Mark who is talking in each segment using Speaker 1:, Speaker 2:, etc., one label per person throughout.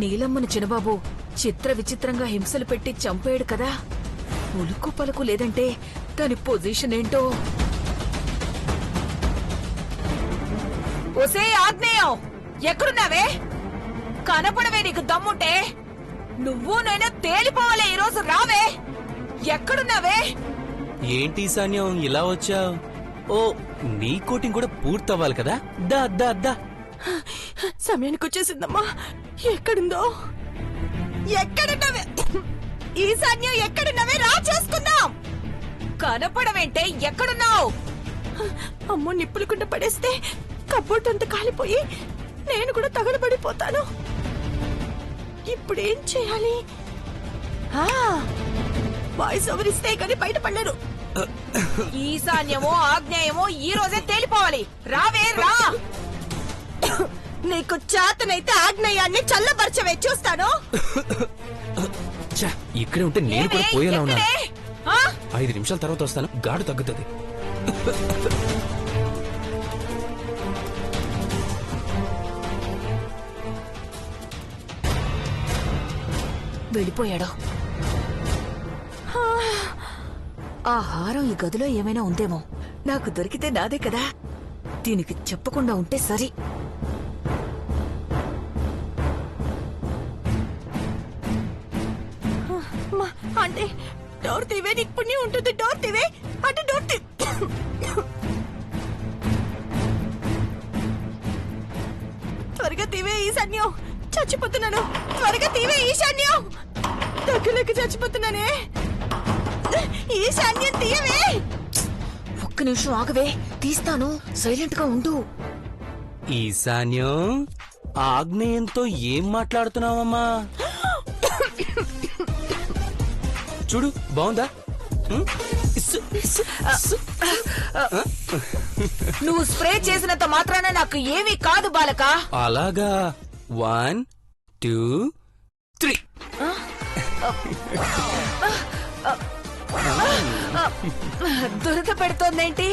Speaker 1: నీలమ్మని చిన్నబాబు చిత్ర విచిత్రంగా హింసలు పెట్టి చంపేడు కదా. ఉలుకు పలుకు లేదంటే దాని పొజిషన్ ఏంటో. ఒసే ఆగ్నేయం, ఎక్కడున్నావే? కనపడవే నీకు దమ్ముంటే. నువ్వు నేను తేలిపోవాలే ఈరోజు. రావే, ఎక్కడున్నావే?
Speaker 2: ఏంటి సాన్యం ఇలా వచ్చావు? ఓ, నీ కోటింగ్ కూడా పూర్తవ్వాలి కదా. దా దా దా.
Speaker 1: సమయానికి వచ్చేసిందమ్మా. ఎక్కడుందో? ఎక్కడున్నావే? ఈశాన్యం ఎక్కడున్నావే? రా చూసుకుందాం. కనపడవేంటే, ఎక్కడున్నావు? అమ్మో, నిప్పులకుండా పడేస్తే కబ్బోర్డ్ అంతా కాలిపోయి నేను కూడా తగలబడిపోతాను. ఇప్పుడేం చేయాలి? వాయిస్ ఓవర్ ఇస్తే కానీ బయటపడలేరు. ఈశాన్యమో ఆగ్నేయమో ఈ రోజే తేలిపోవాలి. రావే రా. నీకు చేతనైతే ఆగ్నేయాన్ని చల్లబరచవే, చూస్తాను.
Speaker 2: ఇక్కడే ఉంటే నేను కూడా పోయేలా ఉన్నాను. 5 నిమిషాల తర్వాత వస్తాను, గాడు తగ్గుతుంది.
Speaker 1: వెళ్ళిపోయాడు. ఆ హారం ఈ గదిలో ఏమైనా ఉందేమో. నాకు దొరికితే నాదే కదా. దీనికి చెప్పకుండా ఉంటే సరి. అంటే డోర్ తీవే, నీకు పుణ్యం ఉంటుంది. డోర్ తీవే, అంటే డోర్ తీ. త్వరగా తీవే ఈశాన్యం, చచ్చిపోతున్నాను. త్వరగా తీవే ఈశాన్యం, దగ్గరలోకి చచ్చిపోతున్నానే. ఈశాన్యం తీయవే. ఒక్క నిమిషం ఆగవే, తీస్తాను. సైలెంట్ గా ఉండు.
Speaker 2: ఈశాన్యం, ఆగ్నేయంతో ఏం మాట్లాడుతున్నావమ్మా? చూడు, బాగుందా?
Speaker 1: నువ్వు స్ప్రే చేసినంత మాత్రాన నాకు ఏమీ కాదు బాలక.
Speaker 2: అలాగా. 1 2 3.
Speaker 1: దురద పెడుతోందేంటి?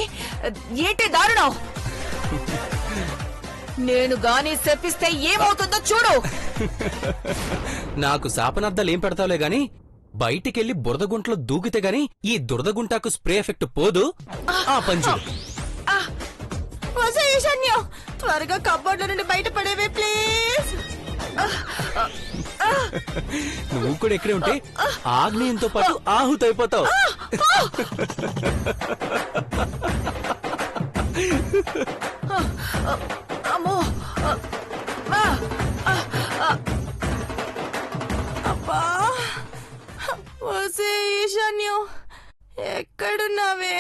Speaker 1: ఏంటి దారుణం? నేను గాని శపిస్తే ఏమవుతుందో చూడు.
Speaker 2: నాకు శాపనార్థాలు ఏం పెడతావులే గాని, బయటికెళ్లి బురదగుంటలో దూకితే గాని ఈ దురదగుంటాకు స్ప్రే ఎఫెక్ట్ పోదు. ఆ పంచు
Speaker 1: ఈశాన్యం, త్వరగా కబ్బోర్డ్ల నుండి బయటపడేవే ప్లీజ్.
Speaker 2: నువ్వు కూడా ఎక్కడే ఉంటే ఆగ్నేయంతో పాటు ఆహుతైపోతావు.
Speaker 1: అమ్మో, అబ్బా. వసే ఈశాన్యం, ఎక్కడున్నావే?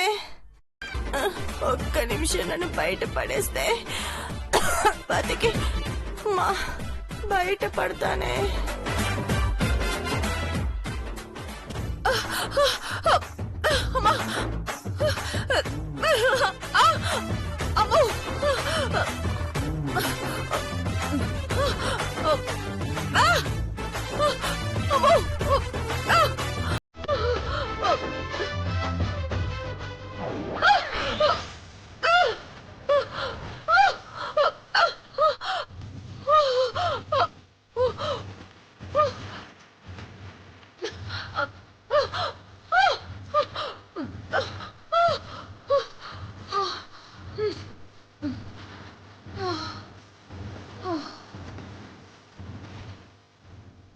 Speaker 1: ఒక్క నిమిషం నన్ను బయట పడేస్తే బతికి బయట పడతానే. అమ్మో,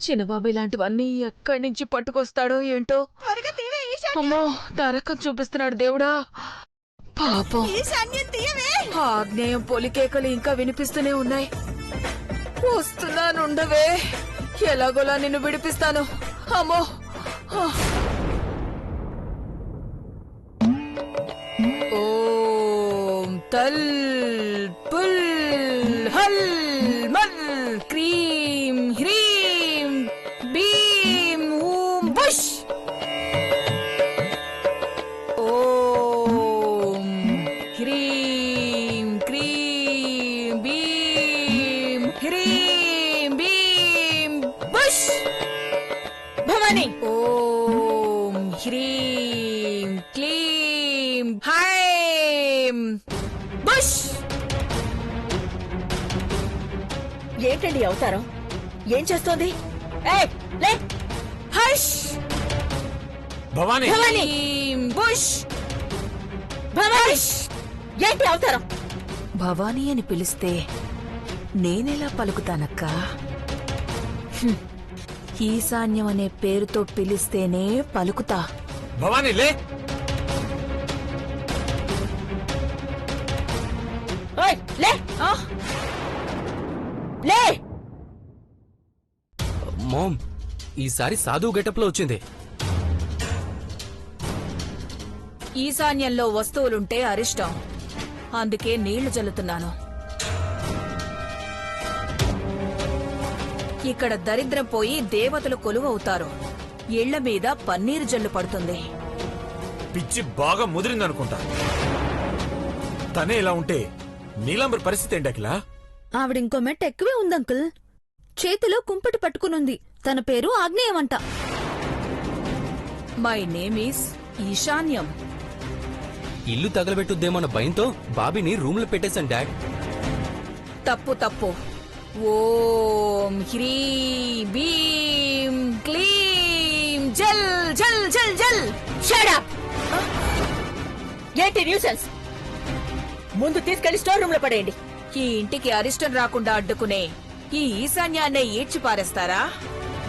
Speaker 1: చిన్నబాబు ఇలాంటివన్నీ ఎక్కడి నుంచి పట్టుకొస్తాడో ఏంటో. అమ్మో, నరకం చూపిస్తున్నాడు దేవుడా. పాపం. ఆగ్నేయం పొలికేకలు ఇంకా వినిపిస్తూనే ఉన్నాయి. వస్తున్నానుండవే, ఎలాగోలా నిన్ను విడిపిస్తాను. అమ్మో. ఓం తల్ పుల్ హల్ మల్ క్రీం హ్రీం భీం ఊం బుష్. ఓం హ్రీం క్రీం భీం హ్రీం భీం బుష్. భవాని. ఓం హ్రీం క్లీం హైం బుష్. ఏంటండి అవతారం? ఏం చేస్తోంది? ఏయ్, లే! హష్!
Speaker 3: భవానీ
Speaker 1: భవానీ! బుష్! భవానీ! ఏంటి అవతారం? భవానీ అని పిలిస్తే నేనెలా పలుకుతానక్కా? ఈశాన్యం అనే పేరుతో పిలిస్తేనే పలుకుతా.
Speaker 3: భవానీ లే.
Speaker 1: ఓయ్, లే! లే!
Speaker 2: మామ్, ఈసారి సాధువు గెటప్ లో వచ్చింది.
Speaker 1: ఈశాన్యంలో వస్తువులుంటే అరిష్టం. అందుకే నీళ్లు జల్లుతున్నాను. ఇక్కడ దరిద్రం పోయి దేవతలు కొలువవుతారు. ఇళ్ల మీద పన్నీరు జల్లు పడుతుంది.
Speaker 3: పిచ్చి బాగా ముదిరిందనుకుంటా. తనే ఇలా ఉంటే నీలాంబర్ పరిస్థితి ఏంటి అఖిల?
Speaker 4: ఆవిడింకో మెట్ట ఎక్కువే ఉందంకుల్. చేతిలో కుంపటి పట్టుకునుంది. తన పేరు ఆగ్నేయమంట.
Speaker 1: మై నేమ్ ఈస్ ఈశాన్యం.
Speaker 2: ఇల్లు తగలబెట్టుద్దేమన్న భయంతో బాబీని రూమ్ లో పెట్టేశాను డాడ్.
Speaker 1: తప్పు తప్పు. ఓం హ్రీం భీం క్లీం జల్ జల్ జల్ జల్. Shut up! ఏంటి న్యూసెన్స్? ముందు తీసుకెళ్లి స్టోర్ రూమ్ లో పడేయండి. ఈ ఇంటికి అరిష్టం రాకుండా అడ్డుకునే ఈ ఈశాన్యాన్నే ఈడ్చి పారేస్తారా?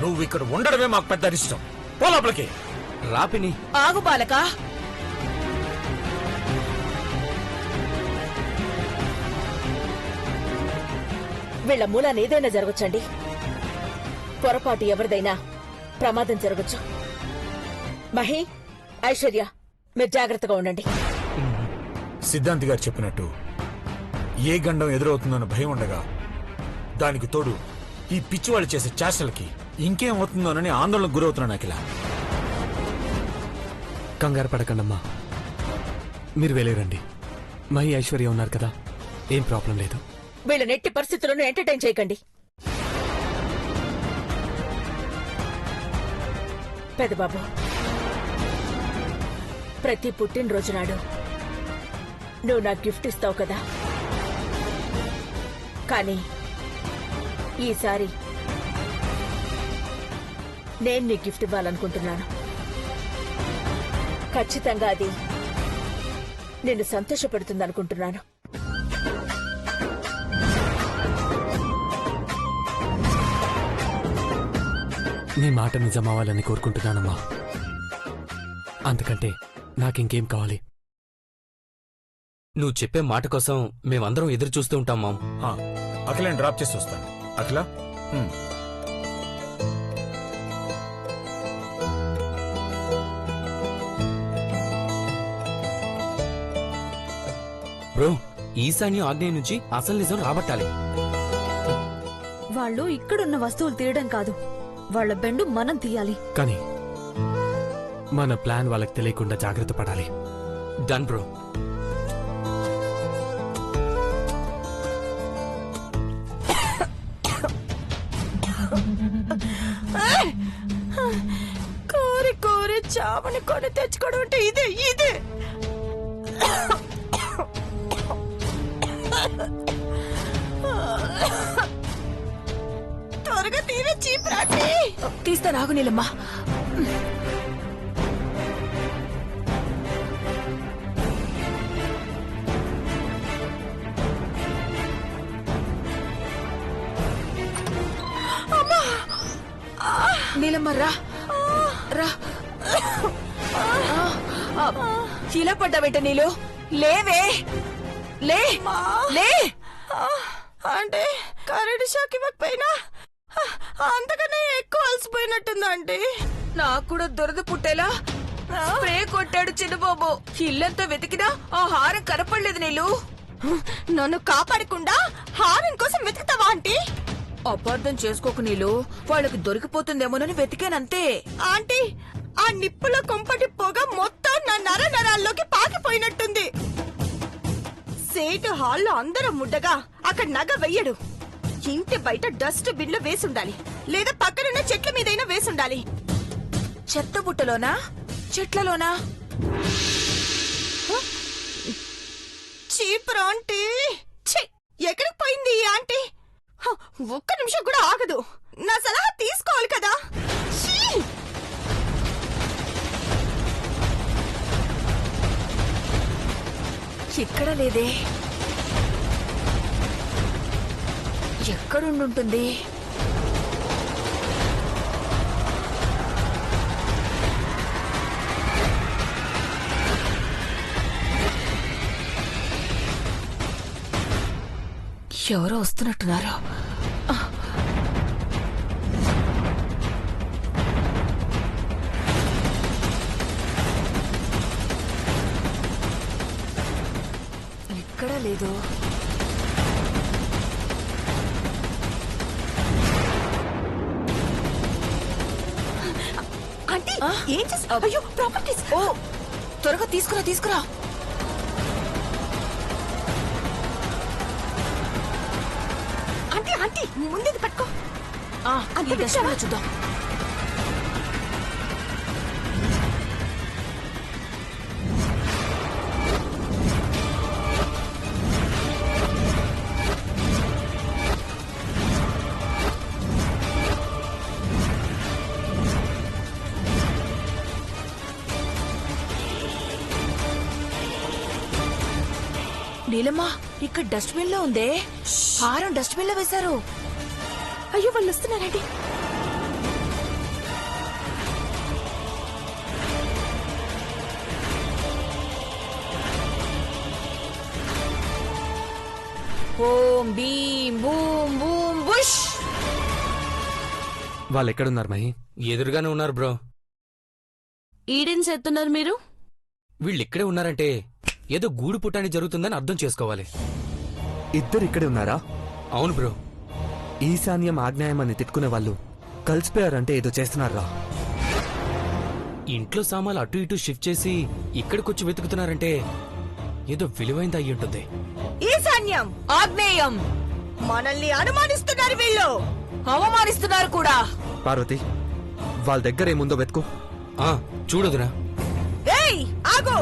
Speaker 3: నువ్వు ఇక్కడ ఉండడమే మాకు పెద్ద అరిష్టం. పో లోపలికి.
Speaker 2: రాపిని.
Speaker 1: ఆగు బాలక. వీళ్ల మూలాన ఏదైనా జరగచ్చండి. పొరపాటు ఎవరిదైనా ప్రమాదం జరగచ్చు. మహి, ఐశ్వర్య, మీరు జాగ్రత్తగా ఉండండి.
Speaker 3: సిద్ధాంతి గారు చెప్పినట్టు ఏ గండం ఎదురవుతుందన్న భయం ఉండగా దానికి తోడు ఈ పిచ్చివాళ్ళు చేసే చేష్టలకి ఇంకేమవుతుందోనని ఆందోళనకు గురవుతున్నాను అఖిల.
Speaker 5: కంగారు పడకండమ్మా, మీరు వెళ్ళిరండి. మహి ఐశ్వర్య ఉన్నారు కదా, ఏం ప్రాబ్లం లేదు.
Speaker 1: వీళ్ళ నెట్టి పరిస్థితులను ఎంటర్టైన్ చేయకండి. పెద్దబాబు, ప్రతి పుట్టినరోజు నాడు నువ్వు నాకు గిఫ్ట్ ఇస్తావు కదా, కానీ ఈసారి నేను నీకు గిఫ్ట్ ఇవ్వాలనుకుంటున్నాను. ఖచ్చితంగా అది నిన్ను సంతోషపెడుతుందనుకుంటున్నాను.
Speaker 5: నీ మాట నిజమవ్వాలని కోరుకుంటున్నానమ్మా. అందుకంటే నాకింకేం కావాలి?
Speaker 2: నువ్వు చెప్పే మాట కోసం మేమందరం ఎదురు చూస్తూ ఉంటాం మామ్.
Speaker 3: అఖిలని డ్రాప్ చేసి వస్తాను. అఖిల,
Speaker 2: బ్రో, ఈశాన్య ఆగ్నేయ నుంచి అసలు నిజం రాబట్టాలి.
Speaker 4: వాళ్ళు ఇక్కడున్న వస్తువులు తీయడం కాదు, వాళ్ళ బెండు మనం తీయాలి.
Speaker 5: కానీ మన ప్లాన్ వాళ్ళకి తెలియకుండా జాగ్రత్త పడాలి.
Speaker 2: Done bro.
Speaker 1: కోరి కోరి చామని కొని తెచ్చుకోవడం అంటే ఇదే ఇదే. త్వరగా తీరే చీపురాటి. తీస్తా నాగు నీలమ్మా. నీలమ్మ రా రా. ఇలా పడ్డావేట నీళ్ళు. లేవే, లే లే. అంటే కరెంట్ షాక్ ఇవ్వకపోయినా అంతకనే ఎక్కువ అలసిపోయినట్టుందండి. నాకు కూడా దురద పుట్టేలా స్ప్రే కొట్టాడు చిన్నబాబు. ఇల్లంతా వెతికినా ఆ హారం కనపడలేదు. నీళ్ళు నన్ను కాపాడకుండా హారం కోసం వెతుకుతావా ఆంటీ? అపార్థం చేసుకోకు నీళ్ళు. వాళ్ళకి దొరికిపోతుందేమోనని వెతికానంతే. ఆంటీ, ఆ నిప్పుల కొంపటి పొగ మొత్తం నా నర నరాల్లోకి పాకిపోయినట్టుంది. సేటు హాల్లో అందరం ముడ్డగా అక్కడ నగ వెయ్యడు. ఇంటి బయట డస్ట్ బిన్లో వేసుండాలి, లేదా పక్కనున్న చెట్ల మీదైనా వేసుండాలి. చెత్త బుట్టలోనా, చెట్లలోనా? చీపురు ఆంటీ, ఎక్కడికి పోయింది ఈ ఆంటీ? ఒక్క నిమిషం కూడా ఆగదు. నా సలహా తీసుకోవాలి కదా. ఛీ! ఎక్కడ లేదే. ఎక్కడుండుంటుంది? ఎవరో వస్తున్నట్టున్నారు. ఎక్కడా లేదు. ఆంటీ ఏం చేస్తా? అయ్యో ప్రాపర్టీస్. ఓ త్వరగా తీసుకురా. ఆంటీ ముందేది పట్టుకో. అంతే చూద్దాం. నీలమ్మా, ఇక్కడ డస్ట్బిన్ లో ఉందే. హారం డస్ట్బిన్ లో వేశారు. అయ్యో వాళ్ళు వస్తున్నారండి. ఓం భీం బూమ్ బూమ్ బుష్.
Speaker 5: వాళ్ళు ఎక్కడున్నారు మహి?
Speaker 2: ఎదురుగానే ఉన్నారు బ్రో.
Speaker 1: ఈడెన్స్ ఎత్తున్నారు మీరు?
Speaker 2: వీళ్ళిక్కడే ఉన్నారంటే ఏదో గూడు పుట్టాని జరుగుతుందని అర్థం చేసుకోవాలి.
Speaker 5: ఇద్దరు ఇక్కడే ఉన్నారా?
Speaker 2: అవును బ్రో.
Speaker 5: ఈశాన్యం ఆగ్నేయం అని తిట్టుకునే వాళ్ళు కలిసిపోయారంటే ఏదో చేస్తున్నారా?
Speaker 2: ఇంట్లో సామాన్లు అటు ఇటు షిఫ్ట్ చేసి ఇక్కడికొచ్చి వెతుకుతున్నారంటే ఏదో విలువైంది అయ్యి ఉంటుంది.
Speaker 1: ఈశాన్యం ఆగ్నేయం మనల్ని అనుమానిస్తున్నారు. వీళ్ళు అవమానిస్తున్నారు కూడా.
Speaker 5: పార్వతి, వాళ్ళ దగ్గర ఏముందో వెతుకు.
Speaker 2: చూడదురా.
Speaker 1: ఏయ్ ఆగు!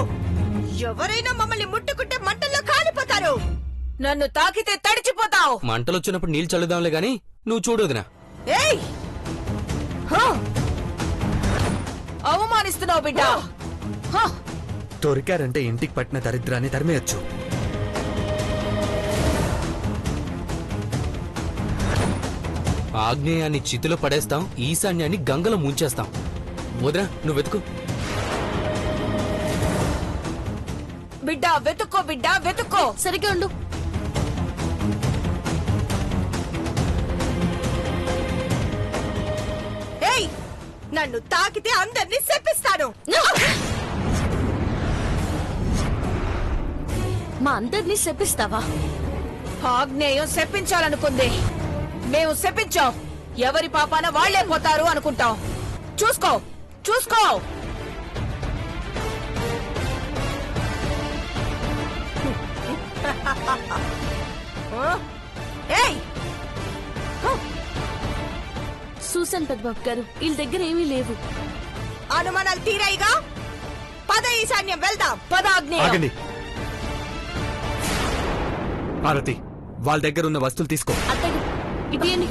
Speaker 1: ఎవరైనా మమ్మల్ని ముట్టుకుంటే మంటల్లో కాలిపోతారు. నన్ను తాకితే తడిచిపోతావు.
Speaker 2: మంటలొచ్చినప్పుడు నీళ్ళు చల్లుదాంలే గాని నువ్వు చూడదునా.
Speaker 1: ఏయ్ అవమానిస్తున్నావు బిడ్డ.
Speaker 5: దొరికారంటే ఇంటికి పట్టిన దరిద్రాన్ని తరిమేయచ్చు.
Speaker 2: ఆగ్నేయాన్ని చితిలో పడేస్తాం, ఈశాన్యాన్ని గంగలో ముంచేస్తాం. వదినా నువ్వు వెతుకు.
Speaker 1: బిడ్డ వెతుక్కో. సరిగ్గా ఉండు. ఏయ్ నన్ను తాకితే అందరినీ శపిస్తాను.
Speaker 6: మా అందరినీ శపిస్తావా?
Speaker 1: ఆగ్నేయం శపించాలనుకుంది. మేము శపించాం. ఎవరి పాపాన వాళ్లే పోతారు అనుకుంటాం. చూసుకో. ఏయ్
Speaker 6: చూసాను పెద్దబాబు గారు, వీళ్ళ దగ్గర ఏమీ లేవు.
Speaker 1: అనుమానాలు తీరాయిగా. పద ఈశాన్యం వెళ్దాం. పద ఆగ్నేయం.
Speaker 5: ఆగండి పార్వతి, వాళ్ళ దగ్గర ఉన్న వస్తువులు తీసుకో.
Speaker 6: అత్తయ్య ఇదేంటి?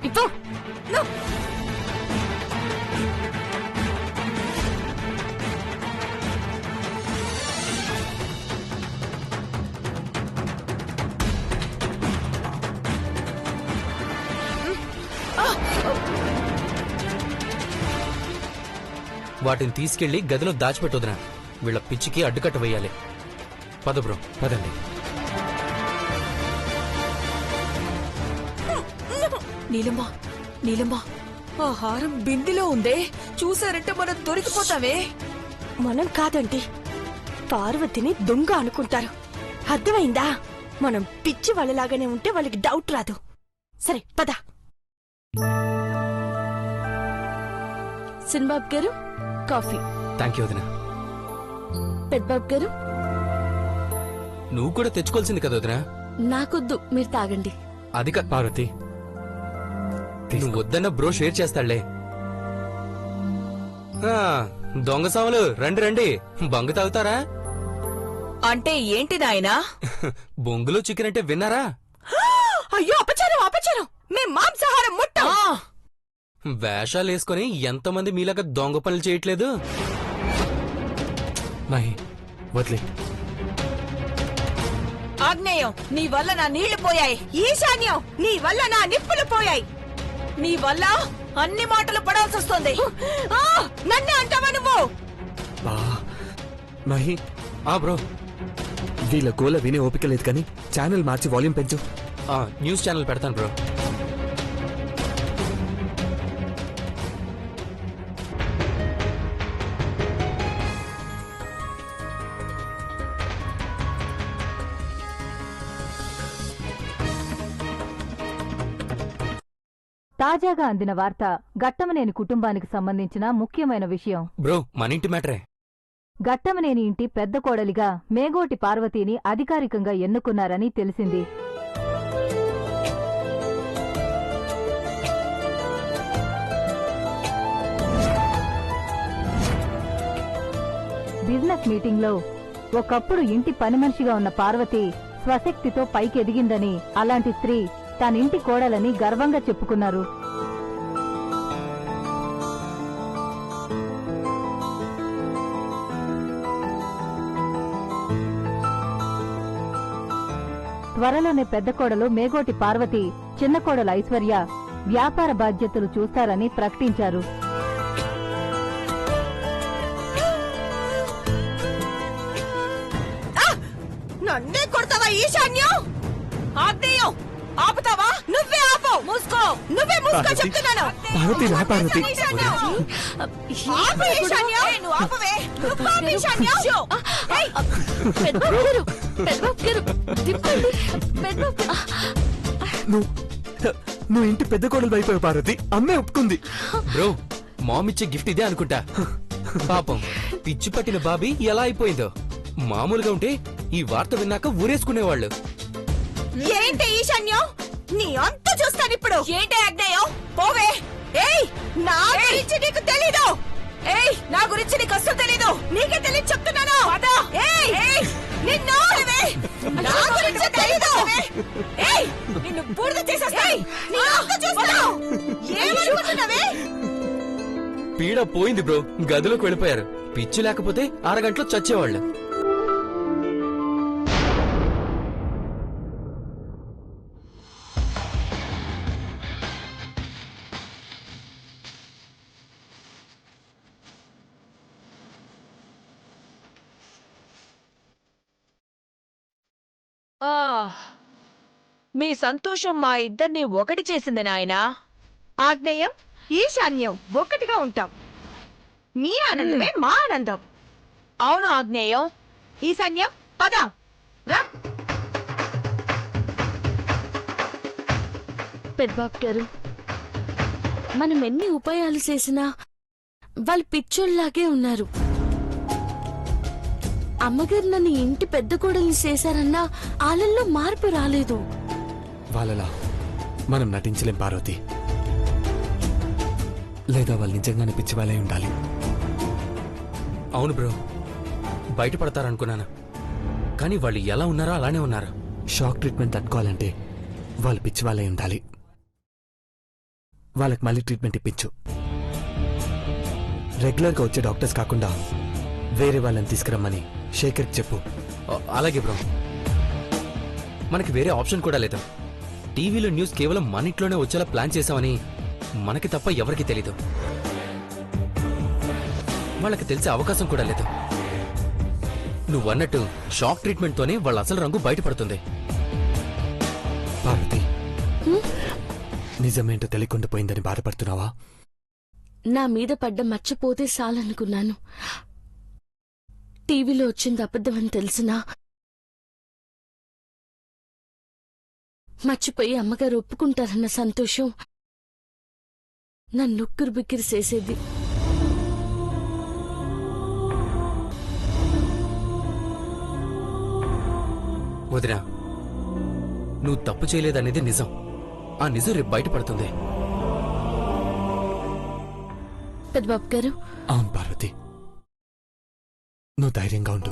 Speaker 1: ఇప్పు.
Speaker 2: వాటిని తీసుకెళ్లి గదిలో దాచిపెట్టొద్దునా. వీళ్ళ పిచ్చికి అడ్డుకట్ట వేయాలి. పద బ్రో.
Speaker 5: పదండి.
Speaker 1: నీలమ్మా ఆ హారం బిందిలో ఉందే. చూసారంటే మనం దొరికిపోతామే. మనం కాదండి, పార్వతిని దొంగ అనుకుంటారు. అర్థమైందా? మనం పిచ్చి వాళ్ళలాగానే ఉంటే వాళ్ళకి డౌట్ రాదు. సరే పద.
Speaker 6: సిన్బాబు గారు కాఫీ.
Speaker 2: థ్యాంక్ యూ వదినా.
Speaker 6: పెద్దబాబు గారు
Speaker 2: నువ్వు కూడా తెచ్చుకోవాల్సింది కదా వదినా.
Speaker 6: నాకొద్దు, మీరు తాగండి.
Speaker 2: అది
Speaker 5: పార్వతి,
Speaker 2: నువ్వు వద్దన్న బ్రో షేర్ చేస్తాడులే. దొంగ సాములు రండి బంగు తాగుతారా?
Speaker 1: అంటే ఏంటి నాయనా?
Speaker 2: బొంగులో చికెన్ అంటే విన్నారా?
Speaker 1: అయ్యో అపచారం అపచారం, మేం మాంసాహారం ముట్టం.
Speaker 2: వేషాలేసుకొని ఎంతమంది మీలాగా దొంగ పనులు చేయట్లేదు?
Speaker 5: మహి వదిలే.
Speaker 1: ఆగ్నేయం, నీ వల్ల నా నీళ్లు పోయాయి. ఈశాన్యం, నీ వల్ల నా నిప్పులు పోయాయి. నీ వల్ల అన్ని మాటలు పడాల్సి వస్తుంది. నన్ను అంటావా నువ్వు?
Speaker 5: బా మహి,
Speaker 2: బ్రో,
Speaker 5: వీళ్ళ గోల వినే ఓపిక లేదు కానీ ఛానల్ మార్చి వాల్యూమ్ పెంచు.
Speaker 2: న్యూస్ ఛానల్ పెడతాను బ్రో.
Speaker 7: తాజాగా అందిన వార్త గట్టమనేని కుటుంబానికి సంబంధించిన ముఖ్యమైన విషయం.
Speaker 2: బ్రో, మన ఇంటి మ్యాటరే.
Speaker 7: గట్టమనేని ఇంటి పెద్ద కోడలిగా మేగోటి పార్వతీని అధికారికంగా ఎన్నుకున్నారని తెలిసింది. బిజినెస్ మీటింగ్లో ఒకప్పుడు ఇంటి పనిమనిషిగా ఉన్న పార్వతి స్వశక్తితో పైకెదిగిందని, అలాంటి స్త్రీ తనింటి కోడలని గర్వంగా చెప్పుకున్నారు. త్వరలోనే పెద్ద కోడలు మేగోటి పార్వతి, చిన్న కోడలు ఐశ్వర్య వ్యాపార బాధ్యతలు చూస్తారని ప్రకటించారు.
Speaker 1: నన్నే కొడతావా ఈశాన్యం? ఆగ్నేయం, ఆపుతావా? నువ్వే ఆపు. మూసుకో, నువ్వే మూసుకో చెప్తున్నాను.
Speaker 5: పార్వతి రా పార్వతి.
Speaker 1: ఈశాన్యం, ఆపు ఈశాన్యం. నువ్వు ఆపవే. నువ్వు ఆపు ఈశాన్యం. ఏయ్,
Speaker 6: పెద్దబాబు గారు, పెద్దబాబు గారు, తిప్పండి. పెద్దబాబు గారు.
Speaker 5: నువ్వు ఇంటి పెద్ద కోడలు అయిపోయావు పార్వతి. అమ్మే ఒప్పుకుంది.
Speaker 2: బ్రో, మామిచ్చే గిఫ్ట్ ఇదే అనుకుంటా. పాపం పిచ్చి పట్టిన బాబీ ఎలా అయిపోయిందో. మామూలుగా ఉంటే ఈ వార్త విన్నాక ఊరేసుకునేవాళ్ళు.
Speaker 1: ఏంటి ఈశాన్యం, నీ అంత చూస్తాను ఇప్పుడు. ఏంటి ఆగ్నేయం? పోవే. ఏయ్, నా గురించి నీకు తెలీదు. ఏయ్, నా గురించి నీకు అస్సలు తెలీదు. నీకే తెలియదు చెప్తున్నాను. ఏయ్, నిన్ను నా గురించి తెలీదు. ఏయ్, నిన్ను బూడిద చేసేస్తా. నీ అంత చూస్తాను. ఏమనుకుంటున్నావే?
Speaker 2: పీడ పోయింది బ్రో, గదిలోకి వెళ్ళిపోయారు. పిచ్చి లేకపోతే అరగంటలో చచ్చేవాళ్ళు.
Speaker 1: మీ సంతోషం మా ఇద్దరిని ఒకటి చేసింది నాయనా. ఆగ్నేయం, ఈశాన్యం ఒక్కటిగా ఉంటాం. మీ ఆనందమే మా ఆనందం. అవును ఆగ్నేయం, ఈశాన్యం పద.
Speaker 6: పెద్దబాబు గారు, మనం ఎన్ని ఉపాయాలు చేసినా వాళ్ళు పిచ్చోళ్ళలాగే ఉన్నారు. అమ్మగారు నన్ను ఇంటి పెద్ద కోడల్ని చేశారన్నా వాళ్ళల్లో మార్పు రాలేదు.
Speaker 5: వాళ్ళలా మనం నటించలేం పార్వతి. లేదా వాళ్ళు నిజంగానే పిచ్చి వాళ్ళే ఉండాలి.
Speaker 2: అవును బ్రో, బయటపడతారనుకున్నాను, కానీ వాళ్ళు ఎలా ఉన్నారో అలానే ఉన్నారు.
Speaker 5: షాక్ ట్రీట్మెంట్ తట్టుకోవాలంటే వాళ్ళు పిచ్చి వాళ్ళే ఉండాలి. వాళ్ళకి మళ్ళీ ట్రీట్మెంట్ ఇప్పించు. రెగ్యులర్గా వచ్చే డాక్టర్స్ కాకుండా వేరే వాళ్ళని తీసుకురమ్మని శేఖర్కి చెప్పు.
Speaker 2: అలాగే బ్రో. మనకి వేరే ఆప్షన్ కూడా లేదు. టీవీలో న్యూస్ కేవలం మన ఇంట్లోనే వచ్చేలా ప్లాన్ చేశామని మనకి తప్ప ఎవరికి తెలీదు. వాళ్ళకి తెలిసే అవకాశం కూడా లేదు. నువ్వన్నట్టు షాక్ ట్రీట్మెంట్ తోనే వాళ్ళ అసలు రంగు బయటపడుతుంది.
Speaker 5: పార్వతి, నిజమేంటో తెలియకుండా పోయిందని బాధపడుతున్నావా?
Speaker 6: నా మీద పడ్డ మర్చిపోతే చాలనుకున్నాను. టీవీలో వచ్చింది అబద్ధమని తెలిసినా మర్చిపోయి అమ్మగారు ఒప్పుకుంటారన్న సంతోషం నన్ను ఉక్కిరి బిక్కిరి చేసేది.
Speaker 2: వదినా, నువ్వు తప్పు చేయలేదనేది నిజం. ఆ నిజం రేపు బయటపడుతుంది.
Speaker 6: పెద్దబాబు గారు,
Speaker 5: అవును పార్వతి, నువ్వు ధైర్యంగా ఉండు.